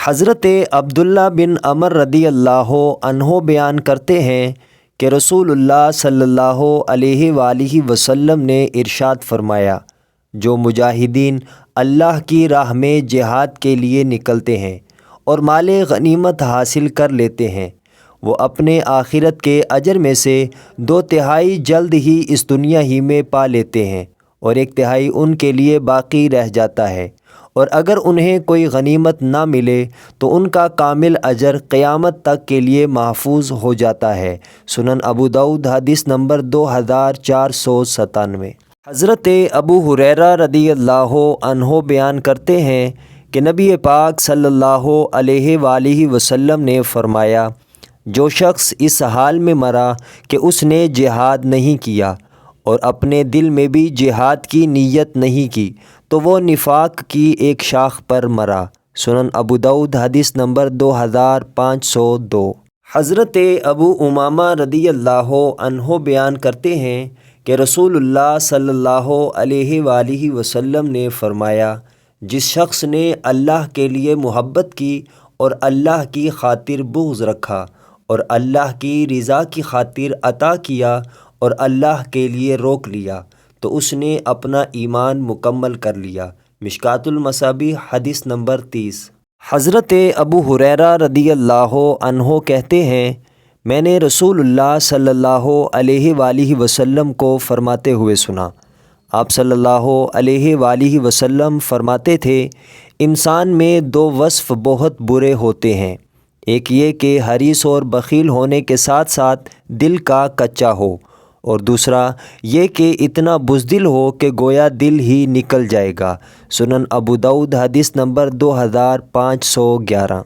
حضرت عبداللہ بن عمر رضی اللہ عنہ بیان کرتے ہیں کہ رسول اللہ صلی اللہ علیہ وآلہ وسلم نے ارشاد فرمایا، جو مجاہدین اللہ کی راہ میں جہاد کے لیے نکلتے ہیں اور مال غنیمت حاصل کر لیتے ہیں، وہ اپنے آخرت کے اجر میں سے 2/3 جلد ہی اس دنیا ہی میں پا لیتے ہیں اور 1/3 ان کے لیے باقی رہ جاتا ہے، اور اگر انہیں کوئی غنیمت نہ ملے تو ان کا کامل اجر قیامت تک کے لیے محفوظ ہو جاتا ہے۔ سنن ابو داؤد حدیث نمبر 2497۔ حضرت ابو ہریرہ رضی اللہ عنہ بیان کرتے ہیں کہ نبی پاک صلی اللہ علیہ وآلہ وسلم نے فرمایا، جو شخص اس حال میں مرا کہ اس نے جہاد نہیں کیا اور اپنے دل میں بھی جہاد کی نیت نہیں کی تو وہ نفاق کی ایک شاخ پر مرا۔ سنن ابو داؤد حدیث نمبر 2502۔ حضرت ابو امامہ رضی اللہ عنہ بیان کرتے ہیں کہ رسول اللہ صلی اللہ علیہ وآلہ وسلم نے فرمایا، جس شخص نے اللہ کے لیے محبت کی اور اللہ کی خاطر بغض رکھا اور اللہ کی رضا کی خاطر عطا کیا اور اللہ کے لیے روک لیا تو اس نے اپنا ایمان مکمل کر لیا۔ مشکوٰۃ المصابیح حدیث نمبر 30۔ حضرت ابو ہریرہ رضی اللہ عنہ کہتے ہیں، میں نے رسول اللہ صلی اللہ علیہ وآلہ وسلم کو فرماتے ہوئے سنا۔ آپ صلی اللہ علیہ وآلہ وسلم فرماتے تھے، انسان میں 2 وصف بہت برے ہوتے ہیں، ایک یہ کہ حریص اور بخیل ہونے کے ساتھ ساتھ دل کا کچا ہو، اور دوسرا یہ کہ اتنا بزدل ہو کہ گویا دل ہی نکل جائے گا۔ سنن ابو داؤد حدیث نمبر 2511۔